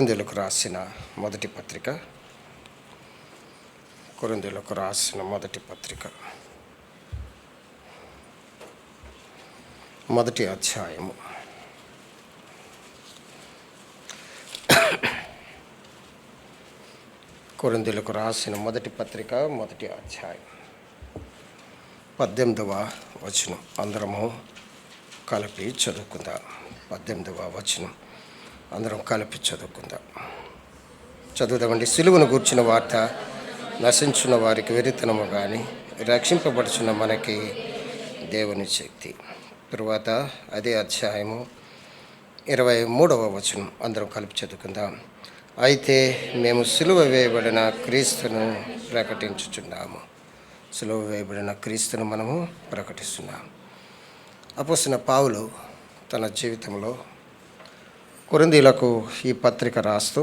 కొరింథీయులకు రాసిన మొదటి పత్రిక కొరింథీయులకు రాసిన మొదటి పత్రిక మొదటి అధ్యాయము కొరింథీయులకు రాసిన మొదటి పత్రిక మొదటి అధ్యాయం 18వ వచనం అందరము కలిపి చదువుకుందాం. 18వ వచనం అందరం కలిపి చదువుకుందాం. చదువుదామండి. సిలువను గూర్చిన వార్త నశించిన వారికి వెరితనము కానీ రక్షింపబడుచున్న మనకి దేవుని శక్తి. తరువాత అదే అధ్యాయము 23వ వచనం అందరం కలిపి చదువుకుందాం. అయితే మేము సిలువ వేయబడిన క్రీస్తును ప్రకటించుచున్నాము. సిలువ వేయబడిన క్రీస్తును మనము ప్రకటిస్తున్నాము. అపోస్తలుడైన పౌలు తన జీవితంలో కొరింథీయులకు ఈ పత్రిక రాస్తూ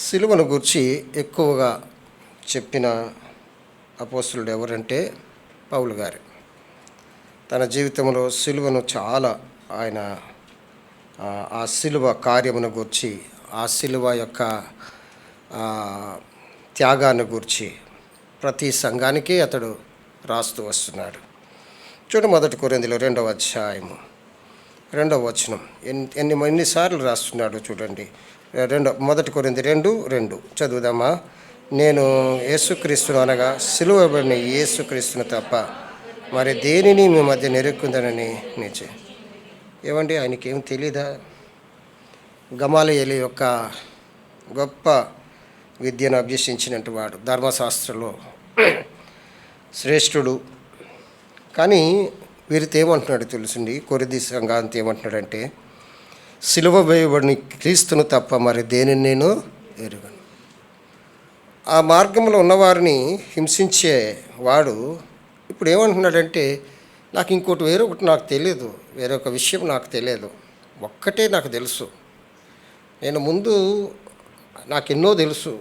సిలువను గూర్చి ఎక్కువగా చెప్పిన అపోస్తలుడు ఎవరంటే పౌలు గారు. తన జీవితంలో సిలువను చాలా ఆయన ఆ సిలువ కార్యమును గూర్చి, ఆ సిలువ యొక్క త్యాగాన్ని గూర్చి ప్రతి సంఘానికి అతడు రాస్తూ వస్తున్నాడు. చూడండి, మొదటి కొరింథీయులు 2వ అధ్యాయము 2వ వచనం ఎన్నిసార్లు రాస్తున్నాడు చూడండి. మొదటి కొరింథీయులు 2:2 చదువుదామా. నేను యేసుక్రీస్తును అనగా సిలువ వేయబడిన యేసుక్రీస్తును తప్ప మరి దేనిని మీ మధ్య నెరుక్కుందనని నిజం. ఏమండి, ఆయనకి ఏం తెలీదా? గమాలియేలు యొక్క గొప్ప విద్యను అభ్యసించినట్టు వాడు, ధర్మశాస్త్రంలో శ్రేష్ఠుడు. కానీ వీరితో ఏమంటున్నాడు తెలుసండి, కొరింథీ సంఘాంతి ఏమంటున్నాడంటే సిలువ వేయబడిన క్రీస్తును తప్ప మరి దేనిని నేను ఎరుగను. ఆ మార్గంలో ఉన్నవారిని హింసించే వాడు ఇప్పుడు ఏమంటున్నాడంటే నాకు ఇంకోటి వేరొకటి నాకు తెలియదు, వేరొక విషయం నాకు తెలియదు, ఒక్కటే నాకు తెలుసు. నేను ముందు నాకెన్నో తెలుసు,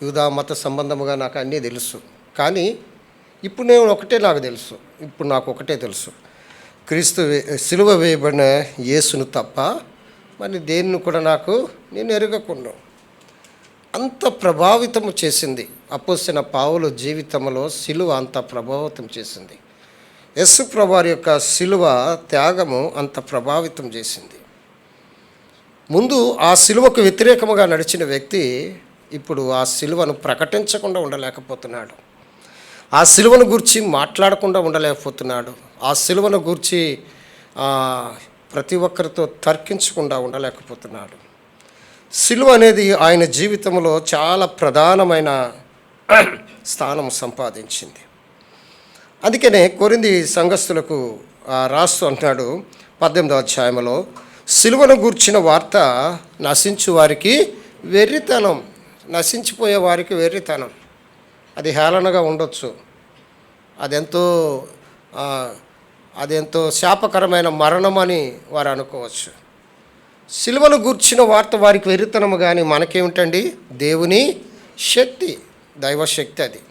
యూదా మత సంబంధముగా నాకు అన్నీ తెలుసు. కానీ ఇప్పుడు నేను ఒకటే నాకు తెలుసు, ఇప్పుడు నాకు ఒకటే తెలుసు, క్రీస్తు సిలువ వేయబడిన యేసును తప్ప మరి దేన్ని కూడా నేను ఎరగకుండా. అంత ప్రభావితము చేసింది అపోస్తలుడైన పౌలు జీవితంలో సిలువ, అంత ప్రభావితం చేసింది. యేసు ప్రభువారి యొక్క సిలువ త్యాగము అంత ప్రభావితం చేసింది. ముందు ఆ సిలువకు వ్యతిరేకముగా నడిచిన వ్యక్తి ఇప్పుడు ఆ సిలువను ప్రకటించకుండా ఉండలేకపోతున్నాడు. ఆ సిలువను గూర్చి మాట్లాడకుండా ఉండలేకపోతున్నాడు. ఆ సిలువను గూర్చి ప్రతి ఒక్కరితో తర్కించకుండా ఉండలేకపోతున్నాడు. సిలువ అనేది ఆయన జీవితంలో చాలా ప్రధానమైన స్థానం సంపాదించింది. అందుకనే కొరింథీ సంఘస్థులకు రాస్తూ అంటున్నాడు 18వ అధ్యాయంలో, సిలువను గూర్చిన వార్త నశించు వారికి వెర్రితనం. నశించిపోయే వారికి వెర్రితనం. అది హేళనగా ఉండొచ్చు, అదెంతో శాపకరమైన మరణమని వారు అనుకోవచ్చు. సిలువను గూర్చిన వార్త వారికి వెర్రితనము, కానీ మనకేమిటండి, దేవుని శక్తి, దైవశక్తి. అది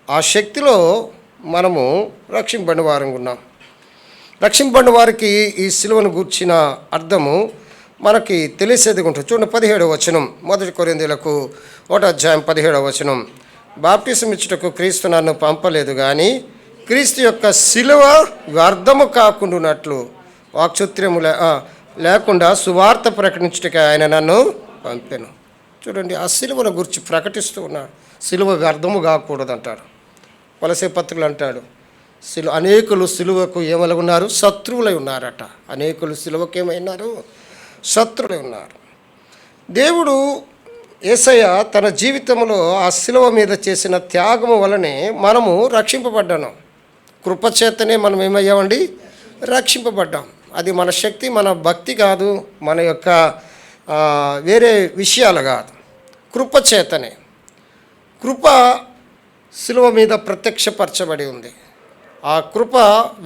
ఆ శక్తిలో మనము రక్షింపబడిన వారంగా ఉన్నాం. రక్షింపబడిన వారికి ఈ సిలువను గూర్చిన అర్థము మనకి తెలిసేది ఉంటుంది. చూడండి, 17వ వచనం, మొదటి కొరింథీయులకు 1వ అధ్యాయం 17వ వచనం. బాప్టిసం ఇచ్చుటకు క్రీస్తు నన్ను పంపలేదు, కానీ క్రీస్తు యొక్క సిలువ వ్యర్థము కాకుండానట్లు వాక్చుత్ర్యము లేకుండా సువార్త ప్రకటించుటకే ఆయన నన్ను పంపాను. చూడండి, ఆ సిలువను గురించి ప్రకటిస్తూ ఉన్నాడు. సిలువ వ్యర్థము కాకూడదు అంటాడు. వలసే పత్రికలు అంటాడు, అనేకులు సిలువకు ఏమై ఉన్నారు, శత్రువులై ఉన్నారట. అనేకులు సిలువకు ఏమైనారు, శత్రువులై ఉన్నారు. దేవుడు యేసయ్య తన జీవితంలో ఆ సిలువ మీద చేసిన త్యాగము వలనే మనము రక్షింపబడ్డాను. కృపచేతనే మనం ఏమయ్యామండి, రక్షింపబడ్డాం. అది మన శక్తి, మన భక్తి కాదు, మన యొక్క వేరే విషయాలు కాదు, కృపచేతనే. కృప సిలువ మీద ప్రత్యక్షపరచబడి ఉంది. ఆ కృప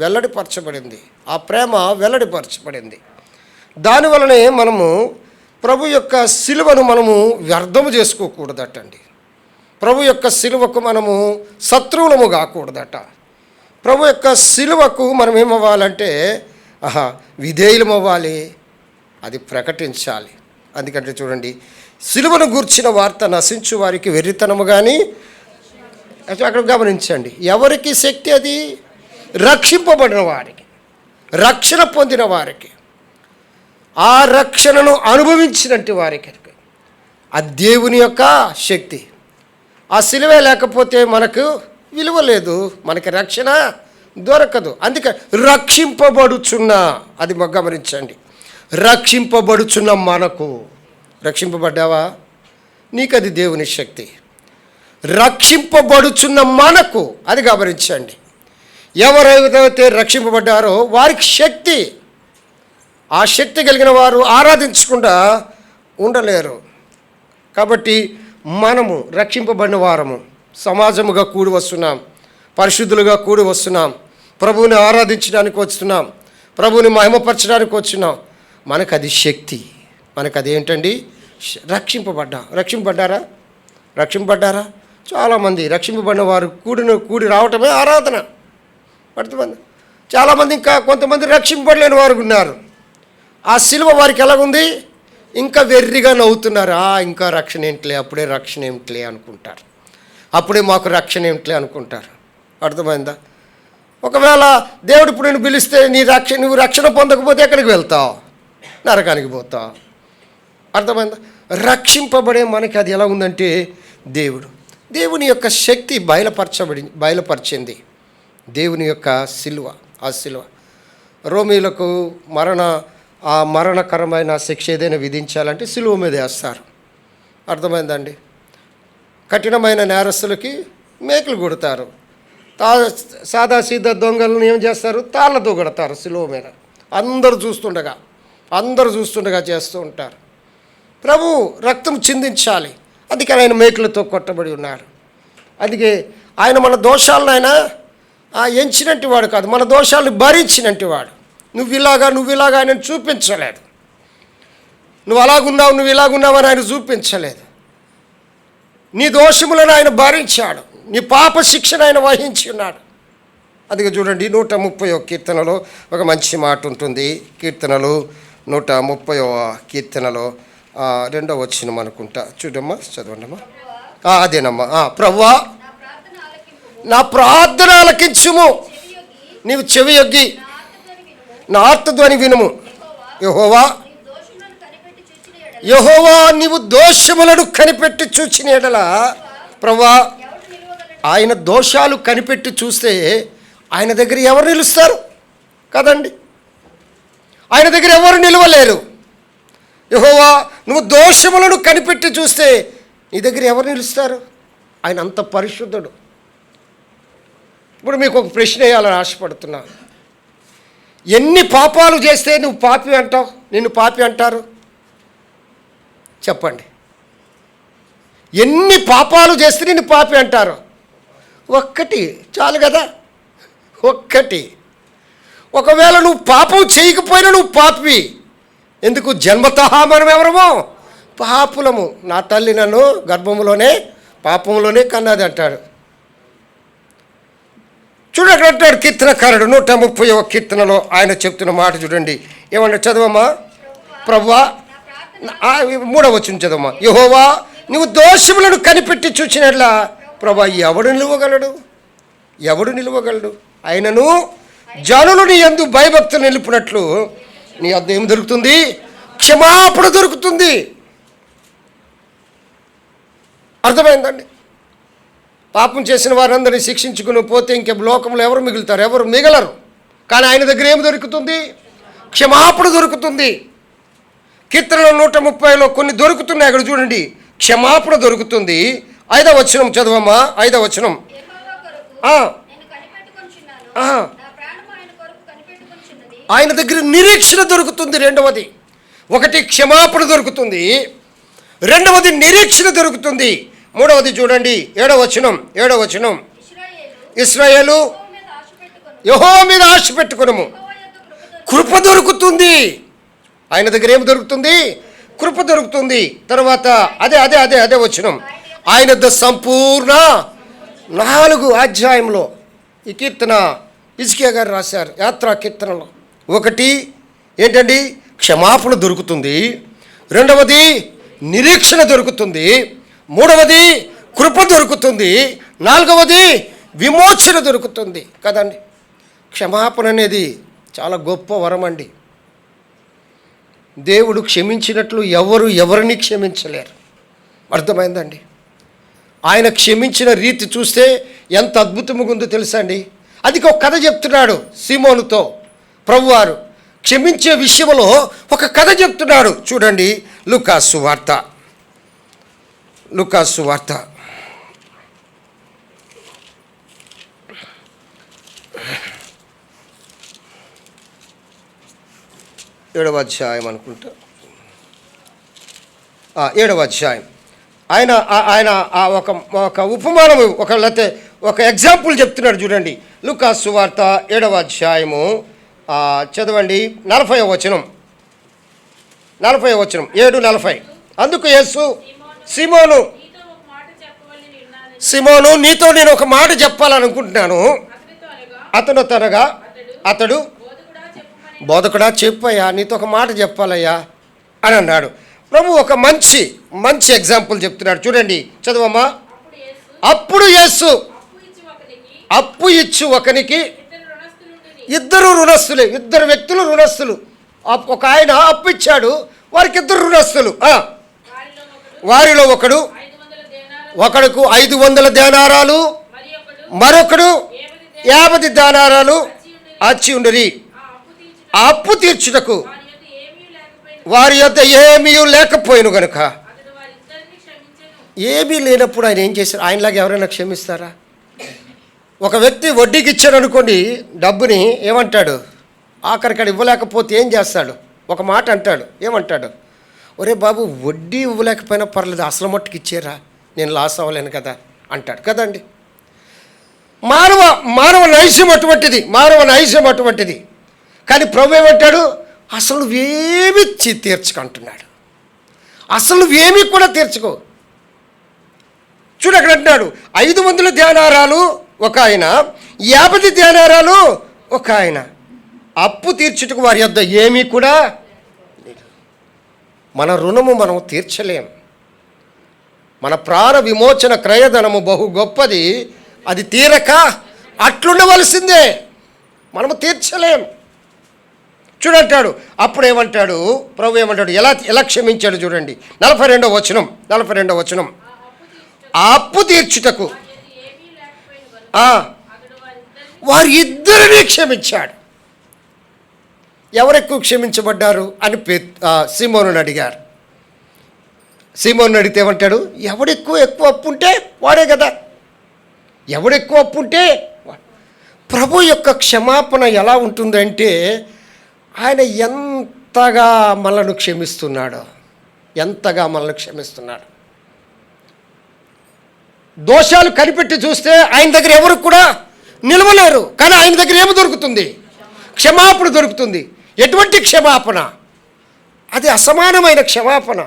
వెల్లడిపరచబడింది, ఆ ప్రేమ వెల్లడిపరచబడింది. దానివలనే మనము ప్రభు యొక్క సిలువను మనము వ్యర్థము చేసుకోకూడదటండి. ప్రభు యొక్క సిలువకు మనము శత్రువులము కాకూడదట. ప్రభు యొక్క సిలువకు మనం ఏమవ్వాలంటే విధేయులం అవ్వాలి. అది ప్రకటించాలి. అందుకంటే చూడండి, సిలువను గూర్చిన వార్త నశించు వారికి వెర్రితనము కానీ, అక్కడ గమనించండి, ఎవరికి శక్తి అది? రక్షింపబడిన వారికి, రక్షణ పొందిన వారికి, ఆ రక్షణను అనుభవించినట్టు వారికి. ఆ దేవుని యొక్క శక్తి. ఆ సిలువే లేకపోతే మనకు విలువ లేదు, మనకి రక్షణ దొరకదు. అందుకే రక్షింపబడుచున్న, అది గమనించండి, రక్షింపబడుచున్న మనకు. రక్షింపబడ్డావా? నీకు అది దేవుని శక్తి. రక్షింపబడుచున్న మనకు, అది గమనించండి. ఎవరైతే రక్షింపబడ్డారో వారికి శక్తి. ఆ శక్తి కలిగిన వారు ఆరాధించకుండా ఉండలేరు. కాబట్టి మనము రక్షింపబడిన వారము సమాజముగా కూడి వస్తున్నాం, పరిశుద్ధులుగా కూడి వస్తున్నాం, ప్రభువుని ఆరాధించడానికి వస్తున్నాం, ప్రభువుని మహిమపరచడానికి వచ్చినాం. మనకు అది శక్తి, మనకు అదేంటండి? రక్షింపబడ్డారా? చాలామంది రక్షింపబడిన వారు కూడి రావటమే ఆరాధన. పడుతుంది. చాలామంది ఇంకా కొంతమంది రక్షింపబడలేని వారు ఉన్నారు. ఆ సిలువ వారికి ఎలాగుంది? ఇంకా వెర్రిగా నవ్వుతున్నారు. ఇంకా రక్షణ ఏంటిలే, అప్పుడే రక్షణ ఏమిటిలే అనుకుంటారు, అప్పుడే మాకు రక్షణ ఏమిటిలే అనుకుంటారు. అర్థమైందా? ఒకవేళ దేవుడు ఇప్పుడు నేను పిలిస్తే నువ్వు రక్షణ పొందకపోతే ఎక్కడికి వెళ్తావు? నరకానికి పోతావు. అర్థమైందా? రక్షింపబడే మనకి అది ఎలా ఉందంటే, దేవుని యొక్క శక్తి బయలుపరిచింది దేవుని యొక్క సిలువ. ఆ సిలువ రోమీలకు మరణకరమైన శిక్ష ఏదైనా విధించాలంటే సిలువ మీద వేస్తారు. అర్థమైందండి? కఠినమైన నేరస్తులకి మేకులు కొడతారు. సాదా సీదా దొంగలను ఏం చేస్తారు? తాళ్ళతో కొడతారు సిలువ మీద. అందరూ చూస్తుండగా చేస్తూ ఉంటారు. ప్రభు రక్తం చిందించాలి, అందుకే ఆయన మేకులతో కొట్టబడి ఉన్నారు. అందుకే ఆయన మన దోషాలను ఆయన ఎంచినట్టు వాడు కాదు, మన దోషాలను భరించినట్టు వాడు. నువ్వు ఇలాగా ఆయన చూపించలేదు, నువ్వు ఇలాగున్నావు అని ఆయన చూపించలేదు. నీ దోషములను ఆయన భరించాడు, నీ పాప శిక్షను ఆయన వహించి ఉన్నాడు. అందుకే చూడండి, 130వ కీర్తనలో ఒక మంచి మాట ఉంటుంది. కీర్తనలు 130వ కీర్తనలో 2వ వచనం అనుకుంటా. చూడమ్మా, చదవండమ్మా. అదేనమ్మా. ప్రభువా, నా ప్రార్థన ఆలకించుము, నీవు చెవియొగ్గి నా ఆర్తధ్వని వినుము. యెహోవా నీవు దోషములను కనిపెట్టి చూచిన ఎడల, ప్రభువా, ఆయన దోషాలు కనిపెట్టి చూస్తే ఆయన దగ్గర ఎవరు నిలుస్తారు? కదండి, ఆయన దగ్గర ఎవరు నిలవలేరు. యెహోవా నువ్వు దోషములను కనిపెట్టి చూస్తే నీ దగ్గర ఎవరు నిలుస్తారు? ఆయన అంత పరిశుద్ధుడు. ఇప్పుడు మీకు ఒక ప్రశ్న వేయాలని ఆశపడుతున్నా. ఎన్ని పాపాలు చేస్తే నువ్వు పాపి అంటావు, నిన్ను పాపి అంటారు? చెప్పండి. ఎన్ని పాపాలు చేస్తే నిన్ను పాపి అంటారు? ఒక్కటి చాలు కదా, ఒక్కటి. ఒకవేళ నువ్వు పాపం చేయకపోయినా నువ్వు పాపి. ఎందుకు? జన్మతః మనం ఎవరమో పాపులము. నా తల్లి నన్ను గర్భంలోనే పాపంలోనే కన్నది అంటాడు. చూడండి అంటాడు కీర్తనకారుడు 130వ కీర్తనలో ఆయన చెప్తున్న మాట చూడండి. ఏమన్నా చదవమ్మా. ప్రభువా, 3వ వచనం చదవమ్మా. యెహోవా నువ్వు దోషములను కనిపెట్టి చూచినట్లా, ప్రభువా ఎవడు నిలువగలడు? ఆయనను జనులు నీ యందు భయభక్తులు నిలుపునట్లు నీ వద్ద ఏం దొరుకుతుంది? క్షమాపణ దొరుకుతుంది. అర్థమైందండి? పాపం చేసిన వారందరినీ శిక్షించుకుని పోతే ఇంక లోకంలో ఎవరు మిగులుతారు? ఎవరు మిగలరు. కానీ ఆయన దగ్గర ఏమి దొరుకుతుంది? క్షమాపణ దొరుకుతుంది. కీర్తనలో 130లో కొన్ని దొరుకుతున్నాయి. అక్కడ చూడండి, క్షమాపణ దొరుకుతుంది. 5వ వచనం చదవమ్మా. 5వ వచనం. ఆయన దగ్గర నిరీక్షణ దొరుకుతుంది. రెండవది, ఒకటి క్షమాపణ దొరుకుతుంది, రెండవది నిరీక్షణ దొరుకుతుంది. 3వది చూడండి, 7వ వచనం. ఇశ్రాయేలు యెహోవా మీద ఆశ పెట్టుకొనుము, కృప దొరుకుతుంది. ఆయన దగ్గర ఏమి దొరుకుతుంది? కృప దొరుకుతుంది. తర్వాత అదే వచనం. ఆయన సంపూర్ణ 4 అధ్యాయంలో ఈ కీర్తన హిజ్కియా గారు రాశారు, యాత్రా కీర్తనలో. ఒకటి ఏంటండి? క్షమాపణ దొరుకుతుంది, రెండవది నిరీక్షణ దొరుకుతుంది, మూడవది కృప దొరుకుతుంది, నాలుగవది విమోచన దొరుకుతుంది కదండి. క్షమాపణ అనేది చాలా గొప్ప వరం అండి. దేవుడు క్షమించినట్లు ఎవరిని క్షమించలేరు. అర్థమైందండి? ఆయన క్షమించిన రీతి చూస్తే ఎంత అద్భుతంగా ఉందో తెలుసా అండి. అది ఒక కథ చెప్తున్నాడు సీమోనుతో ప్రభువారు. క్షమించే విషయంలో ఒక కథ చెప్తున్నాడు. చూడండి, లూకాసు వార్త 7వ అధ్యాయం అనుకుంటా, 7వ అధ్యాయం. ఆయన ఒక ఉపమానం, లేకపోతే ఒక ఎగ్జాంపుల్ చెప్తున్నాడు. చూడండి, లూకాసు వార్త 7వ అధ్యాయము చదవండి 40వ వచనం. 7:40. అందుకు యేసు, సీమోను నీతో నేను ఒక మాట చెప్పాలనుకుంటున్నాను. అతడు బోధకుడా చెప్పయ్యా, నీతో ఒక మాట చెప్పాలయ్యా అని అన్నాడు. ప్రభు ఒక మంచి ఎగ్జాంపుల్ చెప్తున్నాడు. చూడండి, చదవమ్మా. అప్పుడు యేసు అప్పు ఇచ్చు ఒకనికి ఇద్దరు వ్యక్తులు రుణస్తులు. ఒక ఆయన అప్పు ఇచ్చాడు, వారికి ఇద్దరు రుణస్తులు. వారిలో ఒకడుకు 500 దేనారాలు, మరొకడు 50 దేనారాలు అచ్చి ఉండరి. ఆ అప్పు తీర్చుటకు వారి యొద్ద ఏమీ లేకపోయిను గనుక. ఏమీ లేనప్పుడు ఆయన ఏం చేశారు? ఆయనలాగా ఎవరైనా క్షమిస్తారా? ఒక వ్యక్తి వడ్డీకి ఇచ్చాడు అనుకోండి డబ్బుని, ఏమంటాడు? ఆఖరికాడు ఇవ్వలేకపోతే ఏం చేస్తాడు? ఒక మాట అంటాడు. ఏమంటాడు? ఒరే బాబు, వడ్డీ ఇవ్వలేకపోయినా పర్లేదు, అసలు మట్టుకు ఇచ్చారా, నేను లాస్ అవ్వలేను కదా అంటాడు కదండి. మానవ నైజం అటువంటిది. కానీ ప్రభు ఏమంటాడు? అసలు నువ్వేమి తీర్చుకుంటున్నాడు, అసలు నువ్వేమీ కూడా తీర్చుకో. చూడు, అక్కడ అంటున్నాడు 500 దేనారాలు ఒక ఆయన, 50 దేనారాలు ఒక ఆయన. అప్పు తీర్చుటకు వారి యొద్ద ఏమీ కూడా లేదు. మన రుణము మనం తీర్చలేం. మన ప్రాణ విమోచన క్రయధనము బహు గొప్పది, అది తీరక అట్లుండవలసిందే, మనము తీర్చలేం. చూడంటాడు. అప్పుడు ఏమంటాడు ప్రభు? ఏమంటాడు? ఎలా క్షమించాడు చూడండి. 42వ వచనం. ఆ అప్పు తీర్చుటకు వారి ఇద్దరిని క్షమించాడు. ఎవరెక్కువ క్షమించబడ్డారు అని సీమోనుని అడిగారు. సీమోనుని అడిగితే ఏమంటాడు? ఎక్కువ అప్పు ఉంటే వాడే కదా. ఎవడెక్కువ అప్పు ఉంటే. ప్రభు యొక్క క్షమాపణ ఎలా ఉంటుందంటే, ఆయన ఎంతగా మనల్ని క్షమిస్తున్నాడు. దోషాలు కనిపెట్టి చూస్తే ఆయన దగ్గర ఎవరు కూడా నిలవలేరు. కానీ ఆయన దగ్గర ఏమి దొరుకుతుంది? క్షమాపణ దొరుకుతుంది. ఎటువంటి క్షమాపణ? అది అసమానమైన క్షమాపణ.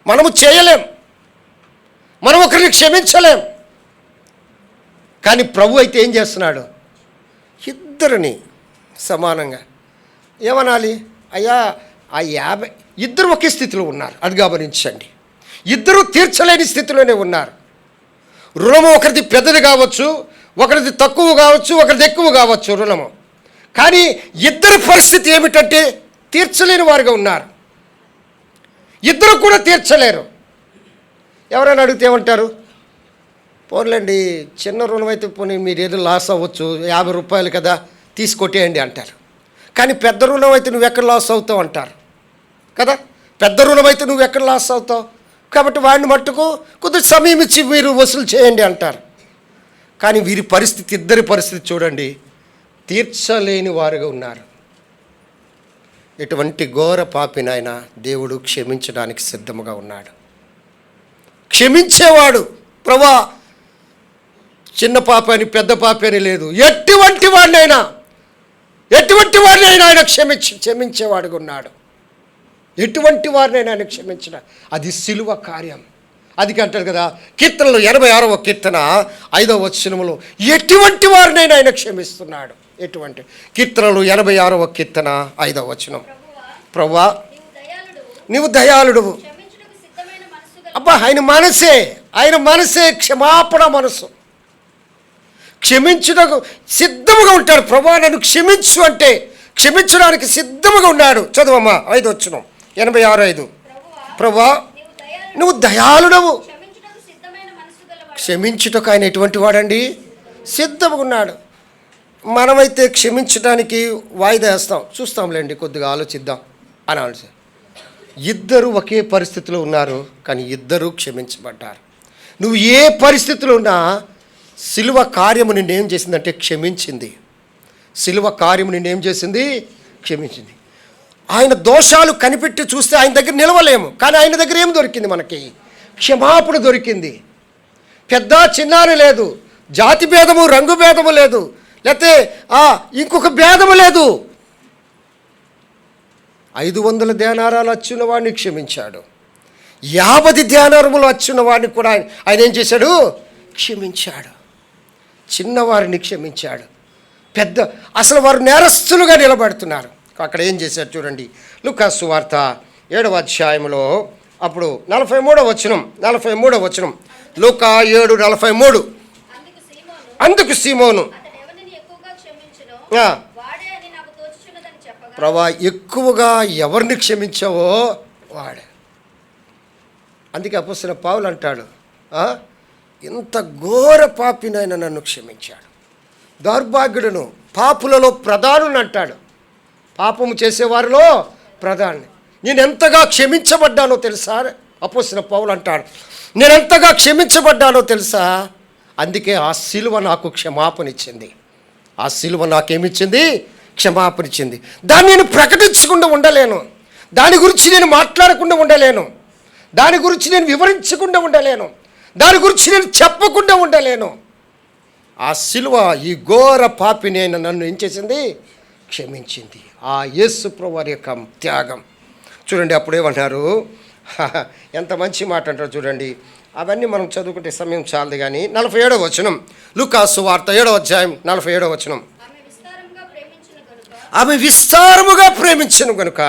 మనము చేయలేం, మనం ఒకరిని క్షమించలేం. కానీ ప్రభు అయితే ఏం చేస్తున్నాడు? ఇద్దరిని సమానంగా. ఏమనాలి? అయ్యా, ఆ 50 ఇద్దరు ఒకే స్థితిలో ఉన్నారు, అది గమనించండి. ఇద్దరు తీర్చలేని స్థితిలోనే ఉన్నారు. రుణము ఒకరిది పెద్దది కావచ్చు, ఒకరిది తక్కువ కావచ్చు, ఒకరిది ఎక్కువ కావచ్చు రుణము. కానీ ఇద్దరు పరిస్థితి ఏమిటంటే తీర్చలేని వారుగా ఉన్నారు. ఇద్దరు కూడా తీర్చలేరు. ఎవరైనా అడిగితే ఏమంటారు? పోన్లేండి, చిన్న రుణం అయితే పోనీ మీరు ఏదో లాస్ అవ్వచ్చు, 50 రూపాయలు కదా, తీసుకొట్టేయండి అంటారు. కానీ పెద్ద రుణం అయితే నువ్వు ఎక్కడ లాస్ అవుతావు అంటారు కదా. పెద్ద రుణం అయితే నువ్వు ఎక్కడ లాస్ అవుతావు, కాబట్టి వాడిని మట్టుకు కొద్దిగా సమయం ఇచ్చి మీరు వసూలు చేయండి అంటారు. కానీ ఇద్దరి పరిస్థితి చూడండి, తీర్చలేని వారుగా ఉన్నారు. ఎటువంటి ఘోర పాపినైనా దేవుడు క్షమించడానికి సిద్ధముగా ఉన్నాడు. క్షమించేవాడు. ప్రభా, చిన్న పాప అని పెద్ద పాప అని లేదు, ఎటువంటి వాడినైనా ఆయన క్షమించేవాడుగా ఉన్నాడు. ఎటువంటి వారినైనా ఆయన క్షమించిన, అది సిలువ కార్యం. అది అంటారు కదా కీర్తనలో 86వ కీర్తన 5వ వచనములో, ఎటువంటి వారినైనా ఆయన క్షమిస్తున్నాడు. ఎటువంటి కీర్తనలు 86వ కీర్తన 5వ వచనం. ప్రభువా నీవు దయాళుడు, నీవు దయాళుడువు. క్షమించుటకు సిద్ధమైన మనస్సు గల అబ్బా, ఆయన మనసే క్షమాపణ మనసు. క్షమించుటకు సిద్ధముగా ఉంటాడు. ప్రభువా నన్ను క్షమించు అంటే క్షమించడానికి సిద్ధముగా ఉన్నాడు. చదువమ్మా 5 వచనం 86:5. ప్రభువా నీవు దయాళుడు, నువ్వు దయాళుడవు. క్షమించుటకు సిద్ధమైన మనస్సు గలవాడు. క్షమించుటకు ఆయన ఎటువంటి వాడండి? సిద్ధముగా ఉన్నాడు. మనమైతే క్షమించడానికి వాయిదా వేస్తాం. చూస్తాంలేండి, కొద్దిగా ఆలోచిద్దాం అని ఆలోచి. ఇద్దరు ఒకే పరిస్థితిలో ఉన్నారు, కానీ ఇద్దరూ క్షమించబడ్డారు. నువ్వు ఏ పరిస్థితిలో ఉన్నా సిలువ కార్యము నిన్నేం చేసిందంటే క్షమించింది. సిలువ కార్యము నిన్నేం చేసింది? క్షమించింది. ఆయన దోషాలు కనిపెట్టి చూస్తే ఆయన దగ్గర నిలవలేము, కానీ ఆయన దగ్గర ఏం దొరికింది? మనకి క్షమాపణ దొరికింది. పెద్ద చిన్నారి లేదు, జాతి భేదము రంగు భేదము లేదు, లేకపోతే ఇంకొక భేదము లేదు. 500 దేనారాలు అచ్చున్న వాడిని క్షమించాడు. 50 దేనారములు అచ్చున్న వాడిని కూడా ఆయన ఏం చేశాడు? క్షమించాడు. చిన్నవారిని క్షమించాడు. అసలు వారు నేరస్తులుగా నిలబడుతున్నారు. అక్కడ ఏం చేశారు చూడండి. లూకా సువార్త 7వ అధ్యాయంలో అప్పుడు 43వ వచనం. లూకా 7:43. అందుకు సీమోను అతడు ఎవరిని ఎక్కువగా క్షమించునో ఆ, వాడే అని నాకు తోచుచున్నదని చెప్పగా, ప్రభా ఎక్కువగా ఎవరిని క్షమించావో వాడే. అందుకే అపొస్తలుడైన పౌలు అంటాడు, ఇంత ఘోర పాపినైనా నన్ను క్షమించాడు. దౌర్భాగ్యుడును పాపులలో ప్రధానుని అంటాడు. పాపము చేసేవారిలో ప్రధాని. నేను ఎంతగా క్షమించబడ్డానో తెలుసా? అపొస్తలుడైన పౌలు అంటాడు, నేను ఎంతగా క్షమించబడ్డానో తెలుసా? అందుకే ఆ సిలువ నాకు క్షమాపణిచ్చింది. ఆ సిలువ నాకేమిచ్చింది? క్షమాపణిచ్చింది. దాన్ని నేను ప్రకటించకుండా ఉండలేను, దాని గురించి నేను మాట్లాడకుండా ఉండలేను, దాని గురించి నేను వివరించకుండా ఉండలేను, దాని గురించి నేను చెప్పకుండా ఉండలేను. ఆ సిలువ ఈ ఘోర పాపిని అయిన నన్ను ఏం చేసింది? క్షమించింది. ఆ యేసు ప్రభువారి యొక్క త్యాగం చూడండి. అప్పుడేమన్నారు? ఎంత మంచి మాట అంటారు చూడండి. అవన్నీ మనం చదువుకుంటే సమయం చాలదు కానీ 47వ వచనం, లూకా సువార్త 7వ అధ్యాయం 47వ వచనం. ఆమె విస్తారముగా ప్రేమించను గనుక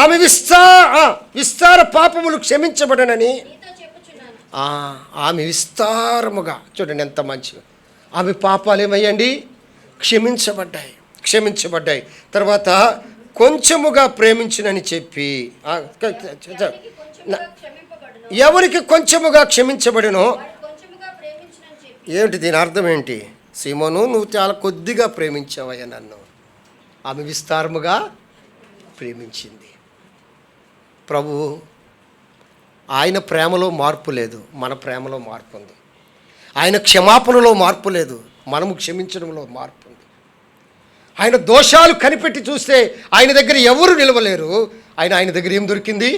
ఆమె విస్తార పాపములు క్షమించబడనని ఆమె విస్తారముగా. చూడండి ఎంత మంచిగా. ఆమె పాపాలు ఏమయ్యండి? క్షమించబడ్డాయి. తర్వాత కొంచెముగా ప్రేమించునని చెప్పి, ఎవరికి కొంచెముగా క్షమించబడినో. ఏమిటి దీని అర్థం ఏంటి? సీమోను, నువ్వు చాలా కొద్దిగా ప్రేమించావయ్యా నన్ను. ఆమె విస్తారముగా ప్రేమించింది. ప్రభు ఆయన ప్రేమలో మార్పు లేదు, మన ప్రేమలో మార్పు ఉంది. ఆయన క్షమాపణలో మార్పు లేదు, మనము క్షమించడంలో మార్పు ఉంది. ఆయన దోషాలు కనిపెట్టి చూస్తే ఆయన దగ్గర ఎవరు నిలవలేరు. ఆయన దగ్గర ఏం దొరికింది?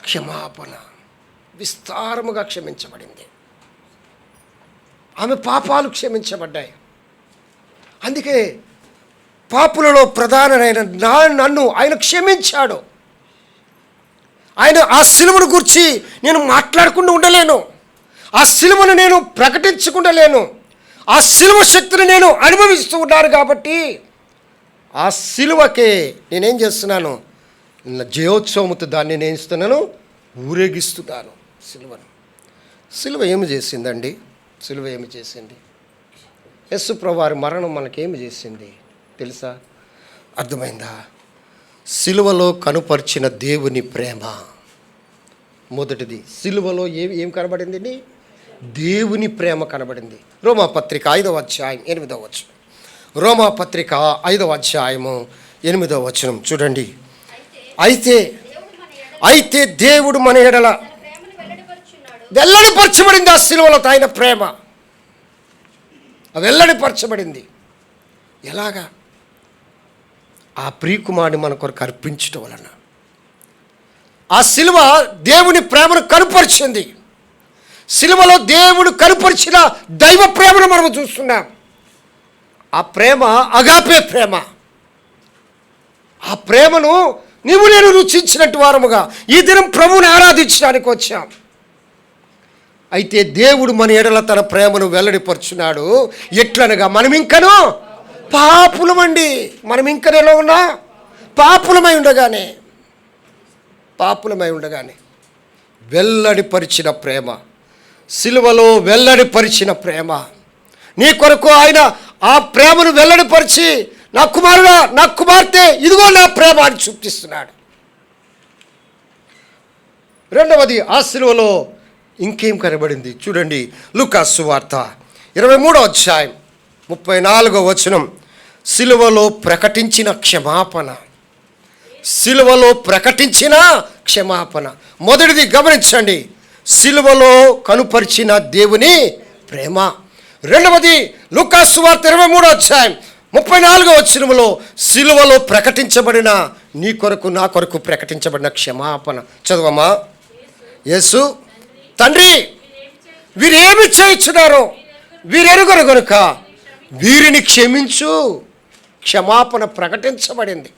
క్షమాపణ. విస్తారముగా క్షమించబడింది. ఆమె పాపాలు క్షమించబడ్డాయి. అందుకే పాపులలో ప్రధానమైన నన్ను ఆయన క్షమించాడు. ఆయన ఆ సిలువను గురించి నేను మాట్లాడకుండా ఉండలేను, ఆ సిలువను నేను ప్రకటించకుండా లేను. ఆ సిలువ శక్తిని నేను అనుభవిస్తూ ఉన్నాను. కాబట్టి ఆ సిలువకే నేనేం చేస్తున్నాను? జయోత్సవముతో దాన్ని నేను ఇస్తున్నాను, ఊరేగిస్తున్నాను సిలువను. సిలువ ఏమి చేసిందండి? సిలువ ఏమి చేసింది? యేసు ప్రభువారి మరణం మనకేమి చేసింది తెలుసా? అర్థమైందా? సిలువలో కనుపరిచిన దేవుని ప్రేమ మొదటిది. సిలువలో ఏం కనబడింది? దేవుని ప్రేమ కనబడింది. రోమాపత్రిక 5వ అధ్యాయం 8వ వచనం. రోమాపత్రిక 5వ అధ్యాయము 8వ వచనం చూడండి. అయితే దేవుడు మన ఎడల వెల్లడిపరచబడింది. ఆ సిలువలో ఆయన ప్రేమ వెల్లడిపరచబడింది. ఎలాగా? ఆ ప్రియకుమారుని మన కొరకు అర్పించటం వలన. ఆ సిలువ దేవుని ప్రేమను కనుపరిచింది. సిలువలో దేవుడు కనుపరిచిన దైవ ప్రేమను మనం చూస్తున్నాం. ఆ ప్రేమ అగాపే ప్రేమ. ఆ ప్రేమను నీవు నేను రుచించినట్టు వారముగా ఈ దినం ప్రభువుని ఆరాధించడానికి వచ్చాం. అయితే దేవుడు మన ఎడల తన ప్రేమను వెల్లడిపరుచున్నాడు. ఎట్లనగా మనం ఇంకనూ పాపులమండి. మనం ఇంకనూ ఎలా ఉన్నా పాపులమై ఉండగానే వెల్లడిపరిచిన ప్రేమ, సిలువలో వెల్లడిపరిచిన ప్రేమ, నీ కొరకు ఆయన ఆ ప్రేమను వెల్లడిపరిచి, నా కుమారుడా, నా కుమార్తె, ఇదిగో నా ప్రేమ అని చూపిస్తున్నాడు. రెండవది, ఆ సిలువలో ఇంకేం కనబడింది చూడండి. లూకాసు సువార్త 23వ అధ్యాయం 34వ వచనం. సిలువలో ప్రకటించిన క్షమాపణ. సిలువలో ప్రకటించిన క్షమాపణ. మొదటిది గమనించండి, సిలువలో కనుపరిచిన దేవుని ప్రేమ. రెండవది, లూకాసు సువార్త 23వ అధ్యాయం 34వ వచనములో సిలువలో ప్రకటించబడిన, నీ కొరకు నా కొరకు ప్రకటించబడిన క్షమాపణ. చదవమా. యేసు, తండ్రి, వీరేమి చేయుచున్నారో వీరెరుగరు గనుక వీరిని క్షమించు. క్షమాపణ ప్రకటించబడింది.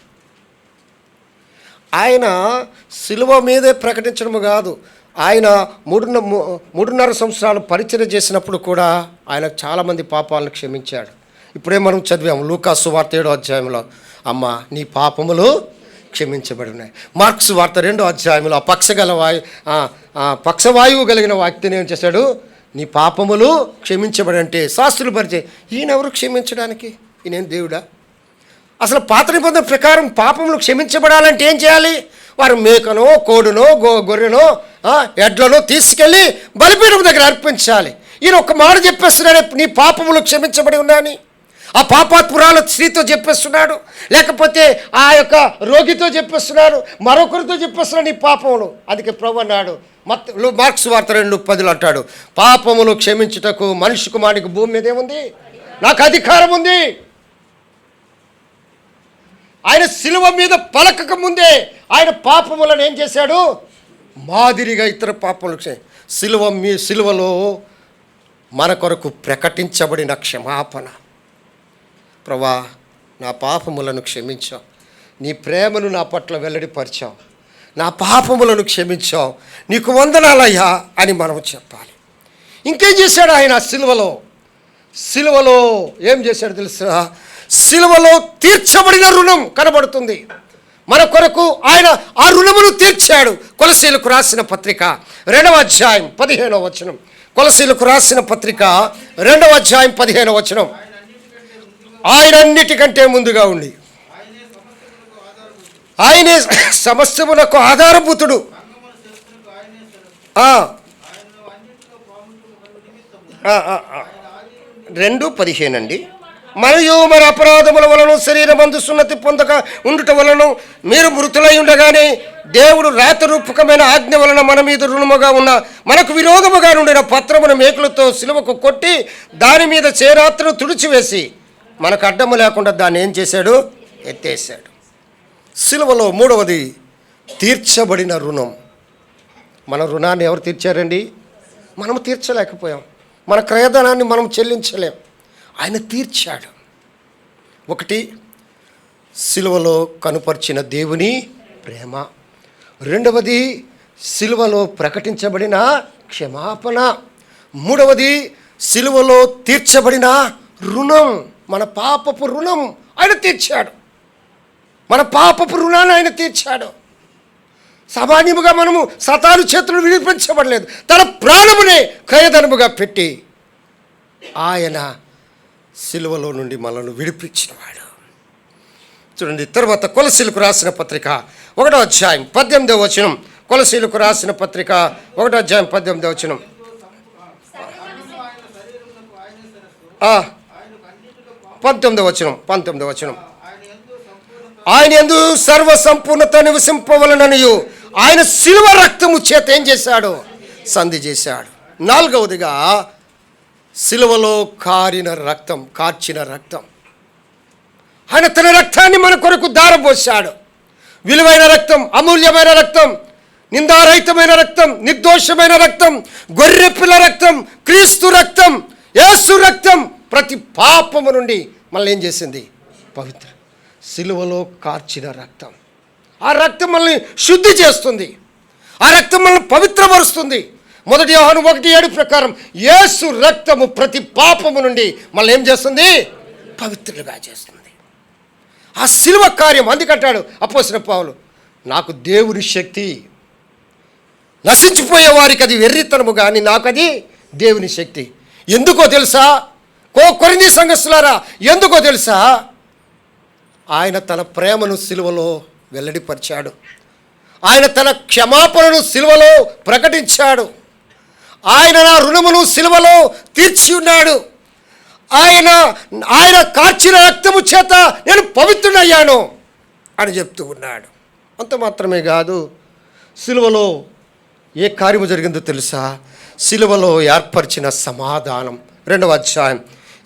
ఆయన సిలువ మీదే ప్రకటించడము కాదు, ఆయన 3.5 సంవత్సరాలు పరిచయం చేసినప్పుడు కూడా ఆయన చాలామంది పాపాలను క్షమించాడు. ఇప్పుడే మనం చదివాము లూకాసు వార్త 7వ అధ్యాయంలో, అమ్మ నీ పాపములు క్షమించబడి ఉన్నాయి. మార్క్స్ వార్త 2వ అధ్యాయంలో పక్షవాయువు కలిగిన వ్యక్తిని ఏం చేశాడు, నీ పాపములు క్షమించబడి అంటే శాస్త్రులు పరిచయం. ఈయనెవరు క్షమించడానికి? ఈయనేం దేవుడా? అసలు పాత నిబంధన ప్రకారం పాపములు క్షమించబడాలంటే ఏం చేయాలి? వారు మేకనో, కోడునో, గొర్రెనో, ఎడ్లనో తీసుకెళ్ళి బలిపీఠం దగ్గర అర్పించాలి. ఈయన ఒక మాట చెప్పేస్తున్నాడు, నీ పాపములు క్షమించబడి ఉన్నాయని. ఆ పాపాత్మురాల స్త్రీతో చెప్పేస్తున్నాడు, లేకపోతే ఆ యొక్క రోగితో చెప్పేస్తున్నాడు, మరొకరితో చెప్పేస్తున్నాడు నీ పాపములు. అందుకే ప్రభు అన్నాడు, మార్క్స్ వార్త 2:10 అంటాడు, పాపములు క్షమించుటకు మనిషి కుమారునికి భూమి మీద ఏముంది? నాకు అధికారం ఉంది. ఆయన సిలువ మీద పలకక ముందే ఆయన పాపములను ఏం చేశాడు? మాదిరిగా ఇతర పాపములు సిలువలో మన కొరకు ప్రకటించబడిన క్షమాపణ. ప్రభా, నా పాపములను క్షమించావు, నీ ప్రేమను నా పట్ల వెల్లడిపరిచావు, నా పాపములను క్షమించావు, నీకు వందనాలయ్యా అని మనం చెప్పాలి. ఇంకేం చేశాడు ఆయన? సిలువలో ఏం చేశాడు తెలుసా? సిలువలో తీర్చబడిన రుణం కనబడుతుంది. మన కొరకు ఆయన ఆ రుణమును తీర్చాడు. కొలసీలకు రాసిన పత్రిక 2వ అధ్యాయం 15వ వచనం. కొలసీలకు రాసిన పత్రిక 2వ అధ్యాయం 15వ వచనం. ఆయన అన్నిటికంటే ముందుగా ఉండి ఆయనే సమస్తమునకు ఆధారభూతుడు. 2:15 అండి. మరియు మన అపరాధముల వలన శరీరమందు సున్నతి పొందక ఉండుట వలన మీరు మృతులై ఉండగానే దేవుడు రాతరూపకమైన ఆజ్ఞ వలన మన మీద రుణముగా ఉన్న మనకు విరోధముగా ఉండిన పత్రమును మేకులతో సిలువకు కొట్టి దాని మీద చేరాత్రను తుడిచివేసి మనకు అడ్డము లేకుండా దాన్ని ఏం చేశాడు? ఎత్తేసాడు. సిలువలో మూడవది తీర్చబడిన రుణం. మన రుణాన్ని ఎవరు తీర్చారండి? మనము తీర్చలేకపోయాం. మన క్రయధనాన్ని మనం చెల్లించలేం. ఆయన తీర్చాడు. ఒకటి, సిలువలో కనుపరిచిన దేవుని ప్రేమ. రెండవది, సిలువలో ప్రకటించబడిన క్షమాపణ. మూడవది, సిలువలో తీర్చబడిన రుణం. మన పాపపు రుణం ఆయన తీర్చాడు. మన పాపపు రుణాన్ని ఆయన తీర్చాడు. సామాన్యముగా మనము సతాను చేతులు విడిపించబడలేదు, తన ప్రాణమునే క్రయధనముగా పెట్టి ఆయన సిలువలో నుండి మనల్ని విడిపించినవాడు. చూడండి, తర్వాత కొలసీలకు రాసిన పత్రిక 1వ అధ్యాయం 18వ వచనం. కొలసీలకు రాసిన పత్రిక 1వ అధ్యాయం 18వ వచనం. పంతొమ్మిదవ వచనం. ఆయన యందు సర్వ సంపూర్ణత నివసింపవలననియు ఆయన సిలువ రక్తము చేత ఏం చేశాడు? సంధి చేశాడు. నాలుగవదిగా సిలువలో కార్చిన రక్తం. ఆయన తన రక్తాన్ని మన కొరకు దారపోశాడు. విలువైన రక్తం, అమూల్యమైన రక్తం, నిందారహితమైన రక్తం, నిర్దోషమైన రక్తం, గొర్రెపిల్ల రక్తం, క్రీస్తు రక్తం, యేసు రక్తం ప్రతి పాపము నుండి మనల్ని ఏం చేసింది? పవిత్ర. సిలువలో కార్చిన రక్తం. ఆ రక్తం మనల్ని శుద్ధి చేస్తుంది. ఆ రక్తం మనల్ని పవిత్రపరుస్తుంది. 1 యోహాను 1:7 ప్రకారం యేసు రక్తము ప్రతి పాపము నుండి మనల్ని ఏం చేస్తుంది? పవిత్రులుగా చేస్తుంది. ఆ శిలువ కార్యం. అందుకంటాడు అపోస్తలుడైన పౌలు, నాకు దేవుని శక్తి, నశించిపోయే వారికి అది వెర్రితనము కానీ నాకు అది దేవుని శక్తి. ఎందుకో తెలుసా కొరింథీ సంఘస్థులారా, ఎందుకో తెలుసా? ఆయన తన ప్రేమను సిలువలో వెల్లడిపరిచాడు. ఆయన తన క్షమాపణను సిలువలో ప్రకటించాడు. ఆయన నా రుణమును సిలువలో తీర్చి ఉన్నాడు. ఆయన కార్చిన రక్తము చేత నేను పవిత్రుడయ్యాను అని చెప్తూ ఉన్నాడు. అంత మాత్రమే కాదు, సిలువలో ఏ కార్యము జరిగిందో తెలుసా? సిలువలో ఏర్పరిచిన సమాధానం. 2వ అధ్యాయం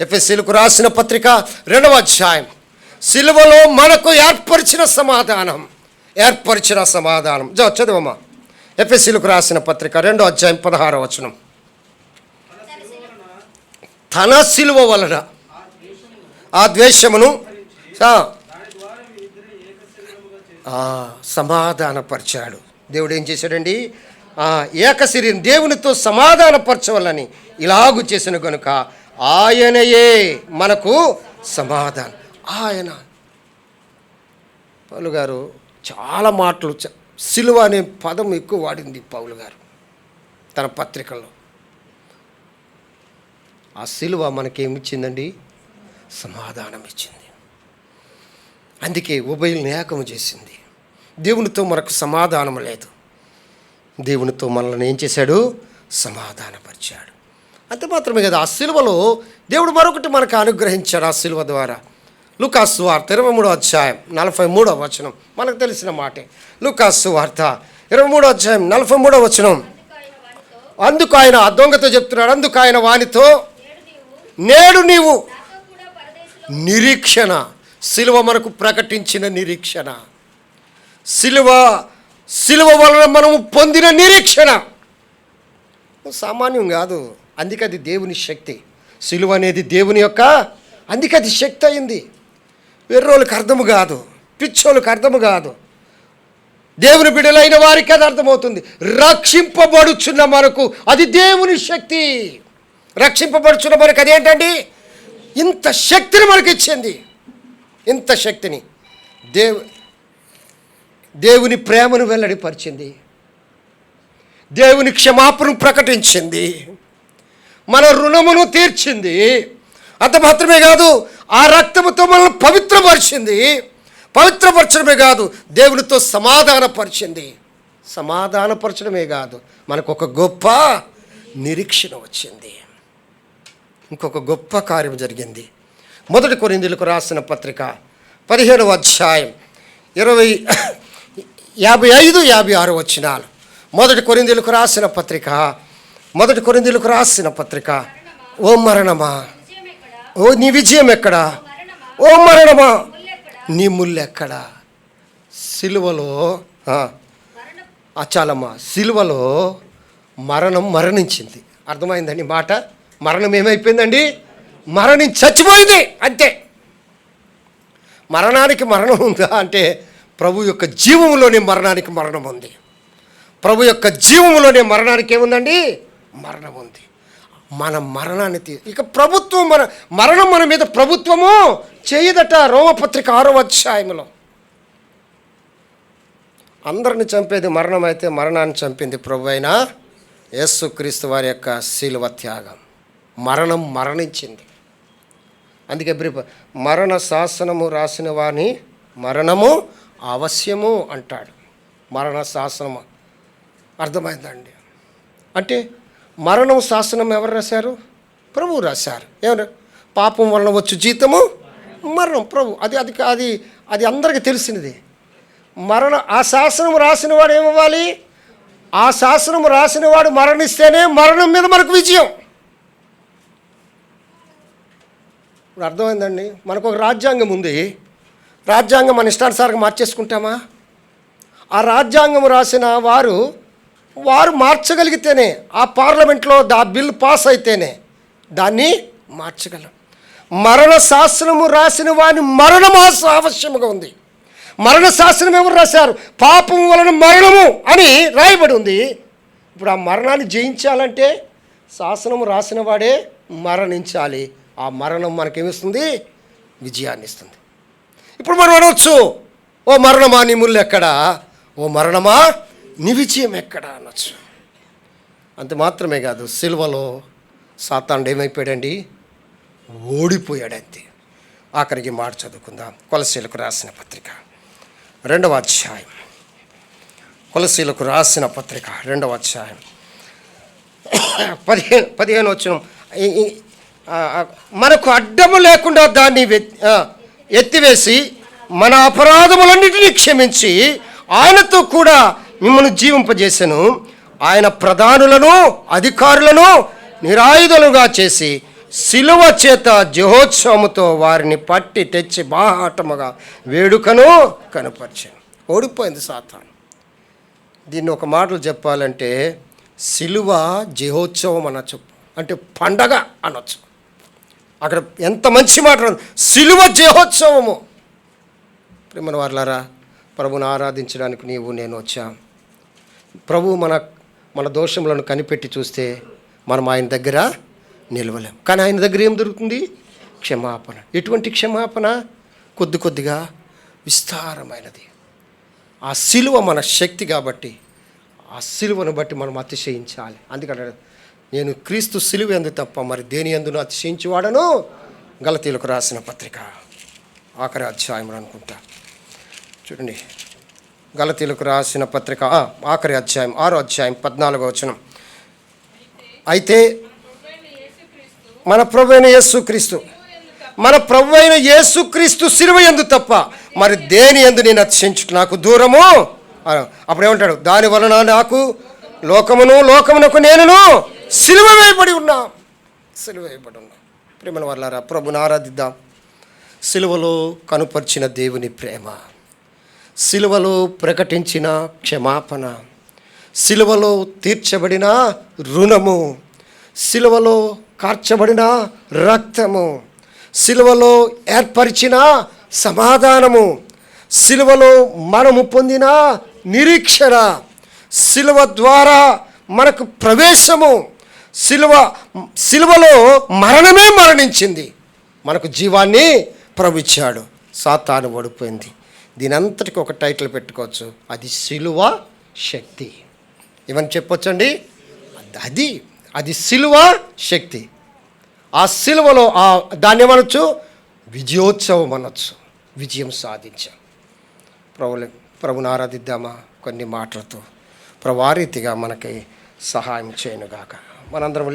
ఎఫెసీయులకు రాసిన పత్రిక 2వ అధ్యాయం. సిలువలో మనకు ఏర్పరిచిన సమాధానం. చదవమ్మా. ఎఫెసీయులకు రాసిన పత్రిక 2వ అధ్యాయం 16వ వచనం. తన సిలువ వలన ఆ ద్వేషమును సమాధానపరిచాడు. దేవుడు ఏం చేశాడండి? ఏకశరీరం దేవునితో సమాధానపరచవాలని ఇలాగు చేసిన కనుక ఆయనయే మనకు సమాధానం. ఆయన పౌలు గారు చాలా మాటలు, సిలువ అనే పదం ఎక్కువ వాడింది పౌలు గారు తన పత్రికల్లో. ఆ సిలువ మనకేమిచ్చిందండి? సమాధానం ఇచ్చింది. అందుకే ఉభయుల్ని ఏకము చేసింది. దేవునితో మనకు సమాధానం లేదు, దేవునితో మనల్ని ఏం చేశాడు? సమాధానపరిచాడు. అంత మాత్రమే కదా, ఆ సిలువలో దేవుడు మరొకటి మనకు అనుగ్రహించాడు. ఆ సిలువ ద్వారా లూకాసు సువార్త 23వ అధ్యాయం 43వ వచనం మనకు తెలిసిన మాటే. లూకాసు సువార్త 23వ అధ్యాయం 43వ వచనం. అందుకు ఆయన ఆ దొంగతో చెప్తున్నాడు, అందుకు ఆయన వానితో, నేడు నీవు నిరీక్షణ. సిలువ మనకు ప్రకటించిన నిరీక్షణ, సిలువ వలన మనము పొందిన నిరీక్షణ సామాన్యం కాదు. అందుకే అది దేవుని శక్తి. సిలువ అనేది దేవుని యొక్క, అందుకే అది శక్తి అయింది. వెర్రోళ్ళకి అర్థము కాదు, పిచ్చోళ్ళకి అర్థము కాదు, దేవుని బిడ్డలైన వారికి అది అర్థమవుతుంది. రక్షింపబడుచున్న మనకు అది దేవుని శక్తి. రక్షింపబడుచున్న మనకు అదేంటండి? ఇంత శక్తిని మనకి ఇచ్చింది. ఇంత శక్తిని దేవుని ప్రేమను వెల్లడిపరిచింది, దేవుని క్షమాపణను ప్రకటించింది, మన రుణమును తీర్చింది. అంత మాత్రమే కాదు, ఆ రక్తముతో మనల్ని పవిత్రపరిచింది. పవిత్రపరచడమే కాదు, దేవునితో సమాధానపరచడమే కాదు, మనకు ఒక గొప్ప నిరీక్షణ వచ్చింది. ఇంకొక గొప్ప కార్యం జరిగింది. 1 కొరింథీయులకు రాసిన పత్రిక 15వ అధ్యాయం 55-56 వచనాలు. 1 కొరింథీయులకు రాసిన పత్రిక, 1 కొరింథీయులకు రాసిన పత్రిక. ఓ మరణమా, ఓ నీ విజయం ఎక్కడా? ఓ మరణమా, నీ ముల్లెక్కడా? సిలువలో చాలమ్మా, సిలువలో మరణం మరణించింది. అర్థమైందండి మాట? మరణం ఏమైపోయిందండి? చచ్చిపోయింది అంతే. మరణానికి మరణం ఉందా అంటే, ప్రభు యొక్క జీవములోనే మరణానికి మరణం ఉంది. ప్రభు యొక్క జీవములోనే మరణానికి ఏముందండి? మరణం ఉంది. మన మరణాన్ని ఇక ప్రభుత్వం మరణం మన మీద ప్రభుత్వము చేయదట. రోమపత్రిక 6వ అధ్యాయంలో అందరిని చంపేది మరణం అయితే, మరణాన్ని చంపింది ప్రభు అయిన యేసుక్రీస్తు వారి యొక్క శిలువ త్యాగం. మరణం మరణించింది. అందుకే మరణ శాసనము రాసిన వాని మరణము అవశ్యము అంటాడు. మరణ శాసనము అర్థమైందండి. అంటే మరణం శాసనం ఎవరు రాశారు? ప్రభువు రాశారు. ఏమన్నా? పాపం వలన వచ్చు జీతము మరణం. ప్రభు అది అది అది అది అందరికీ తెలిసినది. ఆ శాసనం రాసిన వాడు ఏమవ్వాలి? ఆ శాసనం రాసిన వాడు మరణిస్తేనే మరణం మీద మనకు విజయం. ఇప్పుడు అర్థమైందండి. మనకు ఒక రాజ్యాంగం ఉంది. రాజ్యాంగం మన ఇష్టానుసారంగా మార్చేసుకుంటామా? ఆ రాజ్యాంగం రాసిన వారు మార్చగలిగితేనే, ఆ పార్లమెంట్లో ఆ బిల్ పాస్ అయితేనే దాన్ని మార్చగలం. మరణ శాసనము రాసిన వాని మరణము ఆవశ్యముగా ఉంది. మరణ శాసనం ఎవరు రాశారు? పాపం వలన మరణము అని రాయబడి ఉంది. ఇప్పుడు ఆ మరణాన్ని జయించాలంటే శాసనము రాసిన వాడే మరణించాలి. ఆ మరణం మనకేమిస్తుంది? విజయాన్ని ఇస్తుంది. ఇప్పుడు మనం అనవచ్చు, ఓ మరణమా నీ ముళ్ళు ఎక్కడా, ఓ మరణమా నీ విజయం ఎక్కడా అనొచ్చు. అంత మాత్రమే కాదు, సిలువలో సాతానుడు ఏమైపోయాడండి, ఓడిపోయాడంతే. ఆఖరికి మాట చదువుకుందాం. కొలసీలకు రాసిన పత్రిక 2వ అధ్యాయం. కొలసీలకు రాసిన పత్రిక 2వ అధ్యాయం 15 వచనం. మనకు అడ్డము లేకుండా దాన్ని ఎత్తివేసి మన అపరాధములన్నిటినీ క్షమించి ఆయనతో కూడా మిమ్మల్ని జీవింపజేసెను. ఆయన ప్రధానులను అధికారులను నిరాయుధులుగా చేసి సిలువ చేత జయోత్సవముతో వారిని పట్టి తెచ్చి బాహాటముగా వేడుకను కనపరిచాను. ఓడిపోయింది సాతాను. దీన్ని ఒక మాటలు చెప్పాలంటే సిలువ జయోత్సవం అనొచ్చు, అంటే పండగ అనొచ్చు. అక్కడ ఎంత మంచి మాట, సిలువ జయోత్సవము. ప్రేమన వారలారా, ప్రభుని ఆరాధించడానికి నీవు నేను వచ్చాం. ప్రభు మన దోషములను కనిపెట్టి చూస్తే మనం ఆయన దగ్గర నిలవలేం. కానీ ఆయన దగ్గర ఏం దొరుకుతుంది? క్షమాపణ. ఎటువంటి క్షమాపణ? కొద్ది కొద్దిగా విస్తారమైనది. ఆ సిలువ మన శక్తి కాబట్టి ఆ సిలువను బట్టి మనం అతిశయించాలి. అందుకంటే నేను క్రీస్తు సిలువ యందు తప్ప మరి దేని యందును అతిశయించువాడను. గలతీయులకు రాసిన పత్రిక ఆఖరి అధ్యాయంలో అనుకుంటా, చూడండి. గలతీయులకు రాసిన పత్రిక ఆఖరి అధ్యాయం 6వ అధ్యాయం 14వ వచనం. అయితే మన ప్రభువైన యేసుక్రీస్తు సిలువ యందు తప్ప మరి దేని యందు నేను అతిశయించుట నాకు దూరము. అప్పుడు ఏమంటాడు? దాని వలన నాకు లోకమునకు నేనును సిలువ వేయబడి ఉన్నా. ప్రేమల వల్లారా, ప్రభుని ఆరాధిద్దాం. సిలువలో కనుపరిచిన దేవుని ప్రేమ, సిలువలో ప్రకటించిన క్షమాపణ, సిలువలో తీర్చబడిన రుణము, సిలువలో కార్చబడిన రక్తము, సిలువలో ఏర్పరిచిన సమాధానము, సిలువలో మనము పొందిన నిరీక్షణ, సిలువ ద్వారా మనకు ప్రవేశము, సిలువలో మరణమే మరణించింది, మనకు జీవాన్ని ప్రభు ఇచ్చాడు. సాతాను ఓడిపోయింది. దీని అంతటికి ఒక టైటిల్ పెట్టుకోవచ్చు, అది సిలువ శక్తి. ఇవన్నీ చెప్పొచ్చండి. అది సిలువ శక్తి. ఆ సిలువలో దాన్ని ఏమనొచ్చు? విజయోత్సవం అనొచ్చు. విజయం సాధించాం. ప్రభుని ఆరాధిద్దామా కొన్ని మాటలతో. ప్రభు ఆ రీతిగా మనకి సహాయం చేయనుగాక. మనందరం